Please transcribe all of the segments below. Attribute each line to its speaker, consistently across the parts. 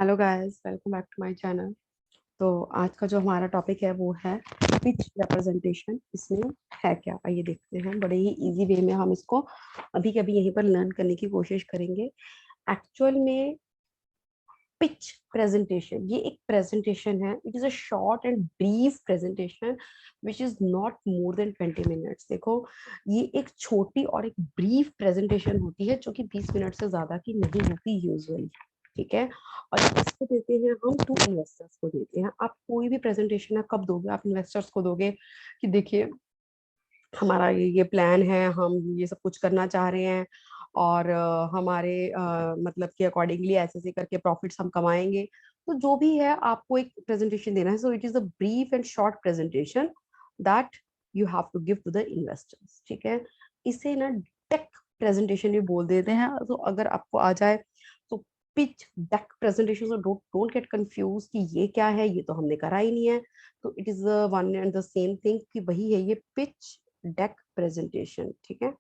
Speaker 1: Hello guys, welcome back to my channel. तो आज का जो हमारा टॉपिक है वो है पिच रिप्रेजेंटेशन। इसमें है क्या, आइए देखते हैं। बड़े ही इजी वे में हम इसको अभी के अभी यहीं पर लर्न करने की कोशिश करेंगे। एक्चुअल में पिच प्रेजेंटेशन ये एक प्रेजेंटेशन है। It is a short and brief presentation which is not more than 20 minutes. देखो, ये एक छोटी और एक ब्रीफ प्रेजेंटेशन होती है जो कि 20 मिनट से ज्यादा की नहीं होती यूजुअली। ठीक है। और इसको देते हैं हम टू इन्वेस्टर्स को देते हैं। आप कोई भी प्रेजेंटेशन है कब दोगे? आप इन्वेस्टर्स को दोगे कि देखिए हमारा ये प्लान है, हम ये सब कुछ करना चाह रहे हैं और हमारे मतलब कि अकॉर्डिंगली ऐसे ऐसे करके प्रॉफिट्स हम कमाएंगे। तो जो भी है आपको एक प्रेजेंटेशन देना है। So it is a brief and short presentation that you have to give to the investors. ठीक है। इसे ना टेक प्रेजेंटेशन भी बोल देते हैं। तो अगर आपको आ जाए तो pitch deck presentation, so don't get confuse कि ये क्या है, ये तो हमने करा ही नहीं है। तो it is one and the same thing कि वही है ये पिच डेक प्रेजेंटेशन। ठीक है।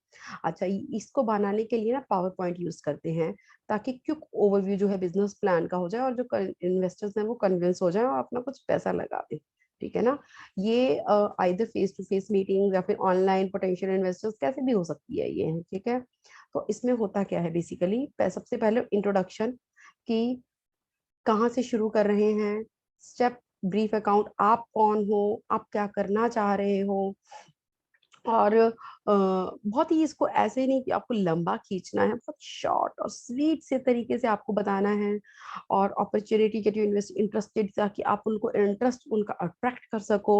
Speaker 1: अच्छा, इसको बनाने के लिए ना पावर पॉइंट यूज करते हैं ताकि क्विक ओवरव्यू जो है बिजनेस प्लान का हो जाए और जो इन्वेस्टर्स हैं वो कन्विंस हो जाए और अपना कुछ पैसा लगा दे। ठीक है ना। ये either face to face meeting या फिर ऑनलाइन पोटेंशियल इन्वेस्टर्स कैसे भी हो सकती है ये। ठीक है। तो इसमें होता क्या है बेसिकली, सबसे पहले इंट्रोडक्शन कि कहाँ से शुरू कर रहे हैं, स्टेप ब्रीफ अकाउंट, आप कौन हो, आप क्या करना चाह रहे हो। और बहुत ही इसको ऐसे नहीं कि आपको लंबा खींचना है, बहुत शॉर्ट और स्वीट से तरीके से आपको बताना है। और opportunity get you invest interested, ताकि आप उनको इंटरेस्ट उनका अट्रैक्ट कर सको।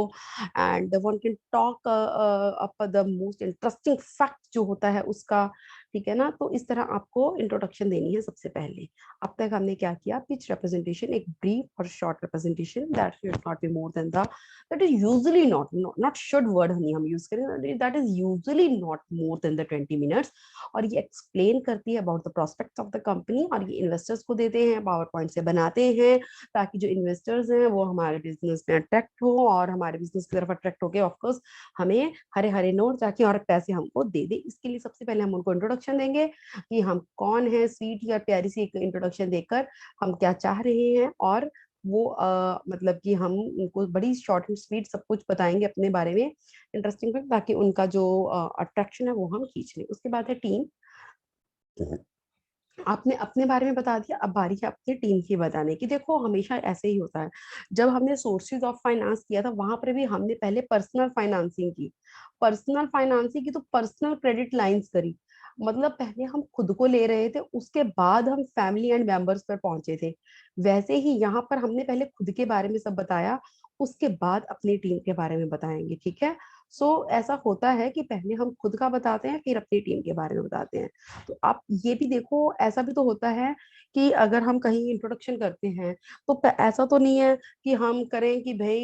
Speaker 1: And one can talk up the most interesting fact जो होता है उसका। ठीक है ना। तो इस तरह आपको इंट्रोडक्शन देनी है सबसे पहले। अब तक हमने क्या किया, पिच रिप्रेजेंटेशन, एक ब्रीफ और short representation that should not be more than the, that is usually not should word हम यूज करें, that is usually not more than the 20 minutes। और ये एक्सप्लेन करती है about the prospects of the company और ये investors को देते हैं, पावर पॉइंट से बनाते हैं ताकि जो इन्वेस्टर्स हैं वो हमारे बिजनेस में अट्रैक्ट हो और हमारे बिजनेस की तरफ अट्रैक्ट होकर ऑफकोर्स हमें हरे हरे नोट जाके और पैसे हमको दे दे। इसके लिए सबसे पहले हम उनको इंट्रोडक्शन देंगे कि हम कौन है, स्वीट या प्यारी सी इंट्रोडक्शन देकर हम क्या चाह रहे हैं। और वो मतलब कि हम उनको बड़ी शॉर्ट एंड स्वीट सब कुछ बताएंगे अपने बारे में इंटरेस्टिंग, ताकि उनका जो अट्रैक्शन है वो हम खींच लें। उसके बाद है टीम। आपने अपने बारे में बता दिया, अब बारी है अपनी टीम की बताने की। देखो, हमेशा ऐसे ही होता है। जब हमने सोर्सेज ऑफ फाइनेंस किया था वहां पर भी हमने पहले पर्सनल फाइनेंसिंग की। पर्सनल फाइनेंसिंग की तो पर्सनल क्रेडिट लाइंस करी। मतलब पहले हम खुद को ले रहे थे, उसके बाद हम फैमिली एंड मेंबर्स पर पहुंचे थे। वैसे ही यहाँ पर हमने पहले खुद के बारे में सब बताया, उसके बाद अपनी टीम के बारे में बताएंगे। ठीक है। सो ऐसा होता है कि पहले हम खुद का बताते हैं फिर अपनी टीम के बारे में बताते हैं। तो आप ये भी देखो, ऐसा भी तो होता है कि अगर हम कहीं इंट्रोडक्शन करते हैं तो ऐसा तो नहीं है कि हम करें कि भाई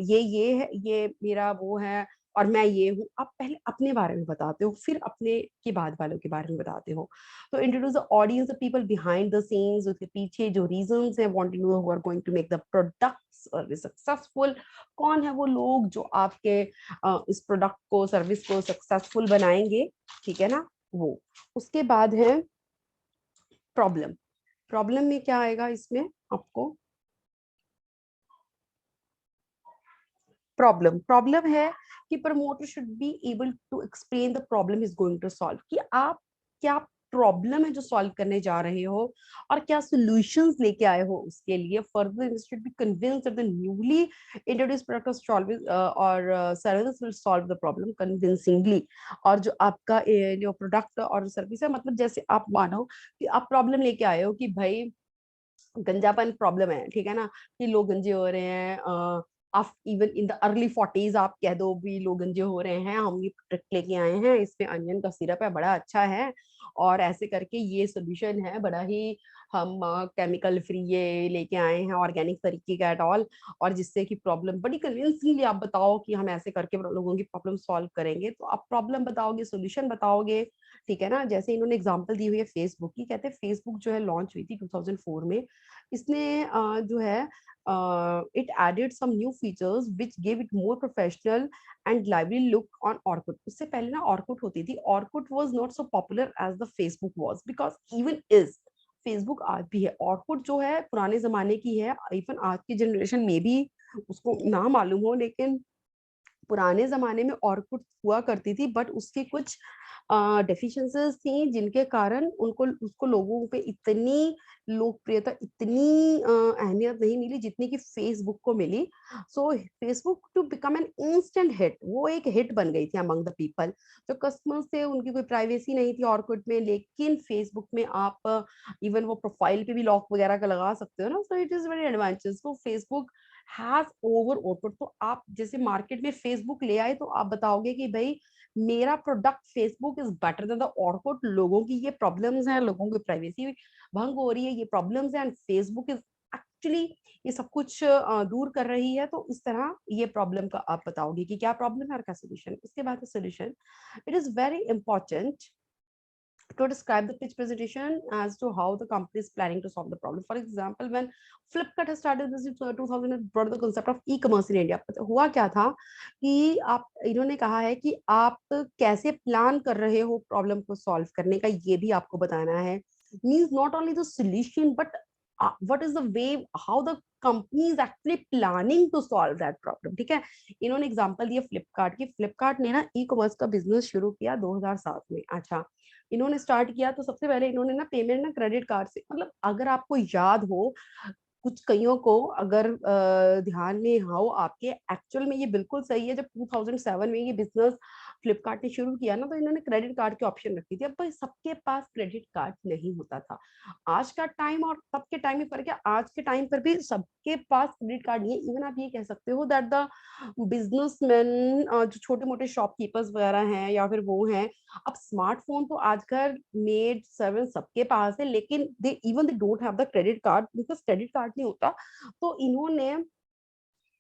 Speaker 1: ये है, ये मेरा वो है और मैं ये हूँ। आप पहले अपने बारे में बताते हो फिर अपने के बाद वालों के बारे में बताते हो। तो introduce the audience, the people behind the scenes, उसके पीछे जो रीजंस है, want to know who are going to make the product service successful. कौन है वो लोग जो आपके इस प्रोडक्ट को, सर्विस को सक्सेसफुल बनाएंगे। ठीक है ना। वो उसके बाद है प्रॉब्लम। प्रॉब्लम में क्या आएगा इसमें आपको, प्रॉब्लम प्रॉब्लम है कि promoter should be able to explain the problem is going to solve, कि आप क्या प्रॉब्लम है जो सॉल्व करने जा रहे हो और क्या सॉल्यूशंस लेके आए हो उसके लिए। Further should be convinced that the newly introduced product और service will solve the problem convincingly. और जो आपका जो प्रोडक्ट और सर्विस है, मतलब जैसे आप मानो कि आप प्रॉब्लम लेके आए हो कि भाई गंजापन प्रॉब्लम है। ठीक है ना, कि लोग गंजे हो रहे हैं। आप even in the early 40s आप कह दो भी लोग गंजे हो रहे हैं, हम ये प्रोडक्ट लेके आए हैं, इसमें अनियन का सिरप है, बड़ा अच्छा है और ऐसे करके ये सोल्यूशन है, बड़ा ही हम केमिकल फ्री ये लेके आए हैं, ऑर्गेनिक तरीके का एट ऑल। और जिससे कि प्रॉब्लम बड़ी कन्विंसिंगली आप बताओ कि हम ऐसे करके लोगों की प्रॉब्लम सॉल्व करेंगे। तो आप प्रॉब्लम बताओगे, सोल्यूशन बताओगे। ठीक है ना। जैसे इन्होंने एग्जांपल दी हुई है फेसबुक की, कहते हैं फेसबुक जो है लॉन्च हुई थी 2004 में। इसने जो है it added some new features which give it more professional and lively look on Orkut. उससे पहले ना ऑर्कुट होती थी, Orkut was not so popular as the Facebook was because even is Facebook आज भी है, ऑर्कुट जो है पुराने जमाने की है, इवन आज की जनरेशन में भी उसको ना मालूम हो, लेकिन पुराने ज़माने में ऑर्कुट हुआ करती थी, बट उसकी कुछ डेफिशिएंसीज़ थी जिनके कारण उनको उसको लोगों पे इतनी लोकप्रियता, इतनी अहमियत नहीं मिली जितनी कि फेसबुक को मिली। So Facebook to become an instant hit, वो एक हिट बन गई थी अमंग द पीपल। जो कस्टमर्स थे उनकी कोई प्राइवेसी नहीं थी ऑर्कुट में, लेकिन फेसबुक में आप इवन वो प्रोफाइल पे भी लॉक वगैरह का लगा सकते हो ना, so it is very advantage. So Facebook has over offer. तो आप जैसे मार्केट में फेसबुक ले आए तो आप बताओगे कि भाई मेरा product Facebook is better than the Orkut, लोगों की ये प्रॉब्लम्स हैं, लोगों की प्राइवेसी भंग हो रही है, ये प्रॉब्लम्स हैं, एंड फेसबुक इज एक्चुअली ये सब कुछ दूर कर रही है। तो इस तरह ये प्रॉब्लम का आप बताओगे कि क्या प्रॉब्लम है और क्या सोल्यूशन। इसके बाद solution, it is very important to describe the pitch presentation as to how the company is planning to solve the problem. For example, when Flipkart has started this in 2000 and brought the concept of e-commerce in India, हुआ क्या था कि आप इन्होंने कहा है कि आप कैसे प्लान कर रहे हो प्रॉब्लम को सॉल्व करने का, ये भी आपको बताना है। Means not only the solution but what is the way how the company is actually planning to solve that problem। ठीक है, इन्होंने एग्जांपल दिया फ्लिपकार्ट की। फ्लिपकार्ट ने ना ई कॉमर्स का बिजनेस शुरू किया 2007 में। अच्छा, इन्होंने स्टार्ट किया तो सबसे पहले इन्होंने ना पेमेंट ना क्रेडिट कार्ड से, मतलब अगर आपको याद हो, कुछ कईयों को अगर ध्यान में हो आपके, एक्चुअल में ये बिल्कुल सही है। जब 2007 में ये बिजनेस फ्लिपकार्ट ने शुरू किया ना, तो इन्होंने क्रेडिट कार्ड की ऑप्शन रखी थी। अब भाई सबके पास क्रेडिट कार्ड नहीं होता था। आज का टाइम और तब के टाइम में फर्क है, आज के टाइम पर भी सबके पास क्रेडिट कार्ड नहीं है। इवन आप ये कह सकते हो दैट द बिजनेसमैन, जो छोटे मोटे शॉपकीपर्स वगैरह हैं या फिर वो हैं, अब स्मार्टफोन तो आजकल मेड सर्वेंट सबके पास है, लेकिन they don't have the credit card, because credit card नहीं होता। तो इन्होंने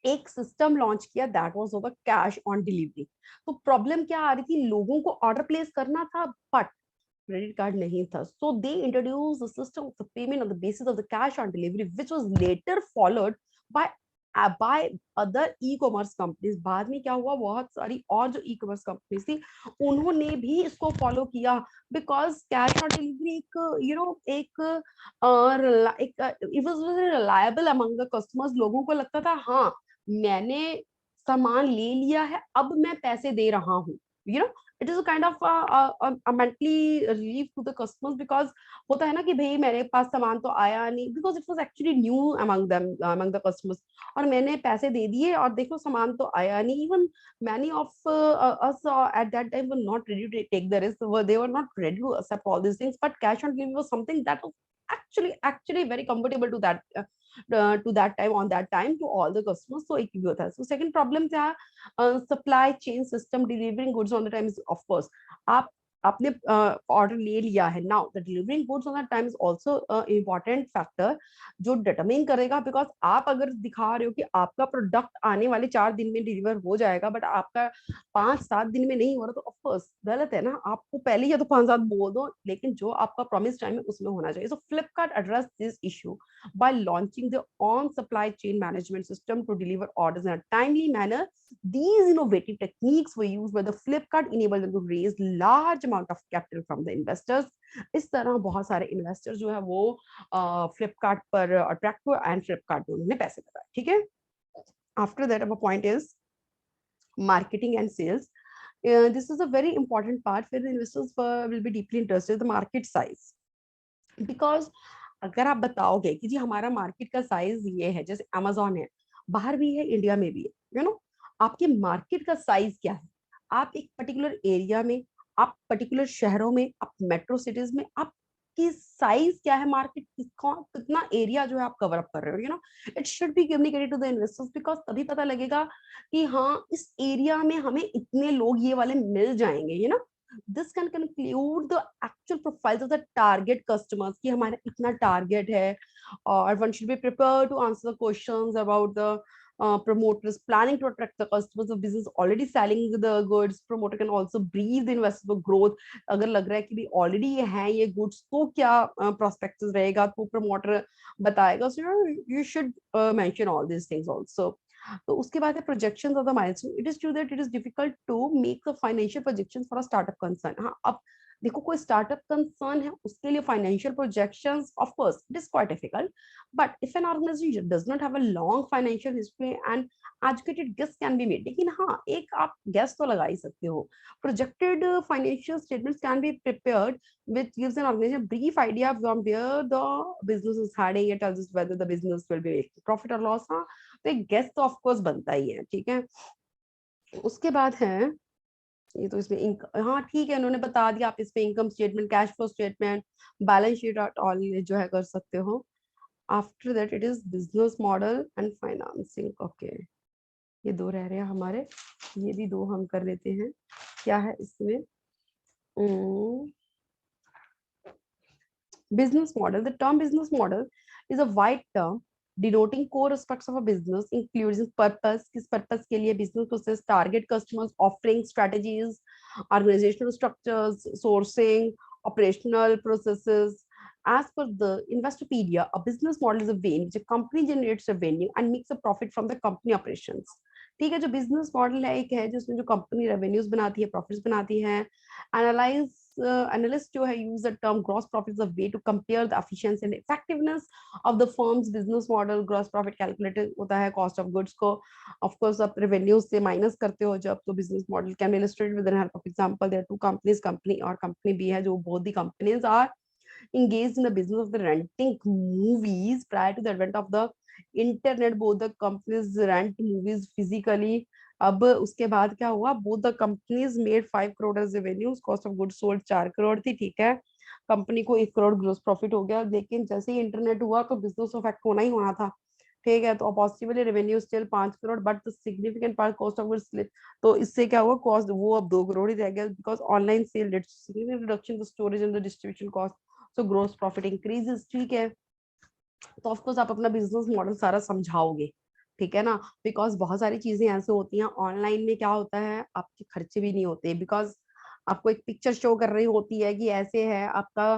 Speaker 1: एक सिस्टम लॉन्च किया, that was the cash on delivery. तो प्रॉब्लम क्या आ रही थी, लोगों को ऑर्डर प्लेस करना था बट क्रेडिट कार्ड नहीं था। So they introduce the system of the payment on the basis of the cash on delivery, which was later followed by by other e commerce companies. बाद में क्या हुआ, बहुत सारी और जो ई कॉमर्स कंपनीज थी उन्होंने भी इसको फॉलो किया, बिकॉज कैश ऑन डिलीवरी एक एक it was reliable among the customers. लोगों को लगता था हाँ मैंने सामान ले लिया है, अब मैं पैसे दे रहा हूँ। It is kind of mentally relief to the customers, because होता है ना कि भाई मेरे पास सामान तो आया नहीं, because it was actually new among them, among the customers, और मैंने पैसे दे दिए और देखो सामान तो आया नहीं। Even many of us at that time were not ready to take the risk, they were not ready to accept all these things, but cash on delivery was something that was actually very comfortable to that time, on that time, to all the customers। so एक भी होता है। so second problem था supply chain system, delivering goods on the time is of course आप आपने order ले लिया है, now the delivering goods on the time is also important factor जो डिटरमाइन करेगा। बिकॉज आप अगर दिखा रहे हो कि आपका प्रोडक्ट आने वाले 4 दिन में डिलीवर हो जाएगा, बट आपका 5-7 दिन में नहीं हो रहा, तो ऑफकोर्स गलत है ना। आपको पहले या तो 5-7 बोल दो, लेकिन जो आपका प्रॉमिस टाइम है उसमें होना चाहिए। So Flipkart address this issue by launching their own supply chain management system to deliver orders in a timely manner। These innovative techniques were used by the Flipkart, enabled them to raise large amount of capital from the investors। इस तरह बहुत सारे investors जो है वो फ्लिपकार्ट पर attract हुए and Flipkart में उन्होंने पैसे लगाए। ठीक है, after that our point is marketing and sales। This is a very important part where the investors will be deeply interested in the market size, because अगर आप बताओगे कि जी हमारा मार्केट का साइज ये है, जैसे अमेजोन है, बाहर भी है इंडिया में भी है, आपके मार्केट का साइज क्या है, आप एक पर्टिकुलर एरिया में, आप पर्टिकुलर शहरों में, आप मेट्रो सिटीज में, आपकी साइज क्या है, मार्केट कितना एरिया जो है आप कवर अप कर रहे हो। It should be communicated to the investors, because तभी पता लगेगा कि हाँ इस एरिया में हमें इतने लोग ये वाले मिल जाएंगे। this can conclude the actual profiles of the target customers कि हमारा इतना target है, और one should be prepared to answer the questions about the promoters planning to attract the customers of business already selling the goods। promoter can also brief the investors for growth। अगर लग रहा है कि भी already ये है ये goods, तो क्या prospectus रहेगा, तो promoter बताएगा। so you should mention all these things also। तो उसके बाद है projections of the milestone. It is true that it is difficult to make the financial projections for a startup concern. हाँ, अब देखो कोई स्टार्टअप कंसर्न है उसके लिए financial projections of course it is quite difficult, but if an organisation does not have a long financial history and educated guess can be made, लेकिन हाँ एक आप गेस तो लगा ही सकते हो। Projected financial statements can be prepared which gives an organization a brief idea from where the business is heading. It tells us whether the business will be making profit or loss। हाँ तो एक guess तो of course बनता ही है, ठीक है। उसके बाद है ये तो इसमें हाँ ठीक है उन्होंने बता दिया, आप इसमें income statement, cash flow statement, balance sheet all जो है कर सकते हो। After that it is business model and financing. Okay ये दो रह रहे हैं हमारे, ये भी दो हम कर लेते हैं। क्या है इसमें? business model. The term business model is a wide term denoting core aspects of a business, includes purpose, किस purpose के लिए business process, target customers, offering strategies, organizational structures, sourcing, operational processes. As per the Investopedia, a business model is a way in which a company generates revenue and makes a profit from the company operations। ठीक है, जो business model है एक है जिसमें जो company revenues बनाती है, प्रॉफिट्स बनाती है। एनालाइज analysts जो है use the term gross profit as a way to compare the efficiency and effectiveness of the firm's business model। gross profit calculated होता है cost of goods को of course आप revenue से minus करते हो जब, तो business model can be illustrated with the help of example। there are two companies, company और company B है, जो both the companies are engaged in the business of the renting movies prior to the advent of the internet। both the companies rent movies physically। अब उसके बाद क्या हुआ, both the companies made 5 crore as revenues, cost of goods sold 4 crore थी, ठीक है। Company को 1 crore gross profit हो गया, लेकिन जैसे ही इंटरनेट हुआ तो बिजनेस अफेक्ट होना ही होना था, ठीक है। तो possibly revenue still 5 crore but the significant part cost of goods, तो इससे क्या हुआ, कॉस्ट वो अब 2 करोड़ ही रह गया, because online sale led significant reduction the storage and the distribution cost, so gross profit increases, ठीक है। तो ऑफकोर्स आप अपना बिजनेस मॉडल सारा समझाओगे, ठीक है ना, बिकॉज बहुत सारी चीजें ऐसे होती हैं ऑनलाइन में, क्या होता है आपके खर्चे भी नहीं होते, बिकॉज आपको एक पिक्चर शो कर रही होती है कि ऐसे है आपका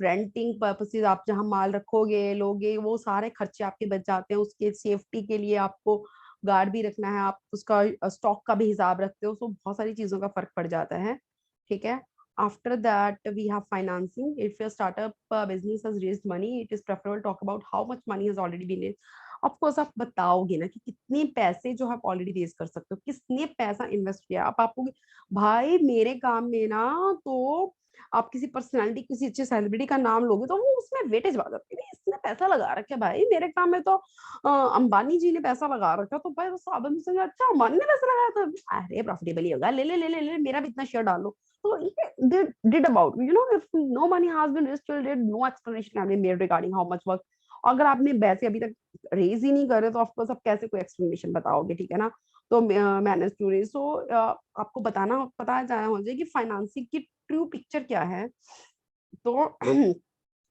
Speaker 1: रेंटिंग पर्पसेस, आप जहां माल रखोगे लोगे वो सारे खर्चे आपके बच जाते हैं। उसके सेफ्टी के लिए आपको गार्ड भी रखना है, आप उसका स्टॉक का भी हिसाब रखते हो, तो बहुत सारी चीजों का फर्क पड़ जाता है, ठीक है। After that, we have financing. If your startup business has raised money, it is preferable to talk about how much money has already been raised. Of course, आप बताओगे ना कि कितने पैसे जो आप ऑलरेडी रेज कर सकते हो, किसने पैसा इन्वेस्ट किया। आप भाई मेरे काम में ना, तो आप किसी पर्सनालिटी, किसी अच्छे सेलिब्रिटी का नाम लोगे तो वो उसमें वेटेज आ जाती है, इसने पैसा लगा रखा है भाई मेरे काम में, तो अंबानी जी ने पैसा लगा रखा, तो भाई वो साधन से अच्छा अंबानी ने पैसा लगाया, तो अरे प्रॉफिटेबल ही होगा, ले ले ले ले ले मेरा भी इतना शेयर डालो। So they did about, if no money has been raised till date, no explanation can be made regarding how much work। अगर आपने पैसे अभी तक रेज ही नहीं करे तो ऑफकोर्स आप कैसे कोई एक्सप्लेनेशन बताओगे, ठीक है ना। तो मैनेज टू रेज, तो आपको पता जाना हो जाए कि फाइनेंसिंग की ट्रू पिक्चर क्या है, तो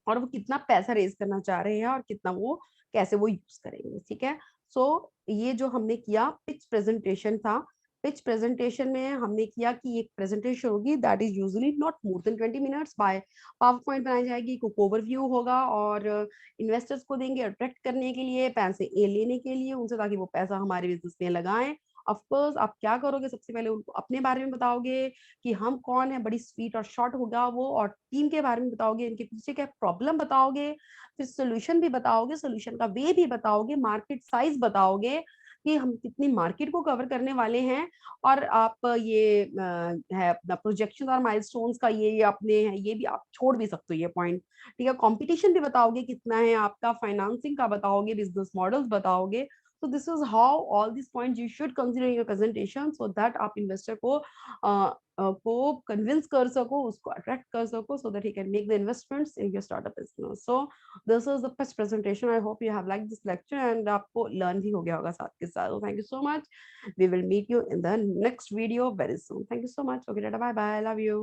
Speaker 1: और वो कितना पैसा रेज करना चाह रहे हैं और कितना वो कैसे वो यूज करेंगे, ठीक है। सो ये जो हमने किया पिच प्रेजेंटेशन था। पिच प्रेजेंटेशन में हमने किया कि एक प्रेजेंटेशन होगी that is usually not more than 20 minutes, by power point बनाई जाएगी, एक ओवरव्यू होगा और इन्वेस्टर्स को देंगे अट्रैक्ट करने के लिए, पैसे लेने के लिए उनसे, ताकि वो पैसा हमारे बिजनेस में लगाएं। ऑफ कोर्स आप क्या करोगे, सबसे पहले उनको अपने बारे में बताओगे कि हम कौन है, बड़ी स्वीट और शॉर्ट होगा वो, और टीम के बारे में बताओगे, इनके पीछे क्या प्रॉब्लम बताओगे, फिर सोल्यूशन भी बताओगे, सोल्यूशन का वे भी बताओगे, मार्केट साइज बताओगे कि हम कितनी मार्केट को कवर करने वाले हैं, और आप ये है अपना प्रोजेक्शन और माइलस्टोन्स का ये अपने है, ये भी आप छोड़ भी सकते हो ये पॉइंट, ठीक है। कंपटीशन भी बताओगे कितना है आपका, फाइनेंसिंग का बताओगे, बिजनेस मॉडल्स बताओगे। So this is how all these points you should consider in your presentation so that आप investor को convince कर सको, उसको attract कर सको, so that he can make the investments in your startup business। So this is the first presentation। I hope you have liked this lecture and आपको learn भी हो गया होगा साथ के साथ। So thank you so much। We will meet you in the next video very soon। Thank you so much। Okay, bye bye। Love you।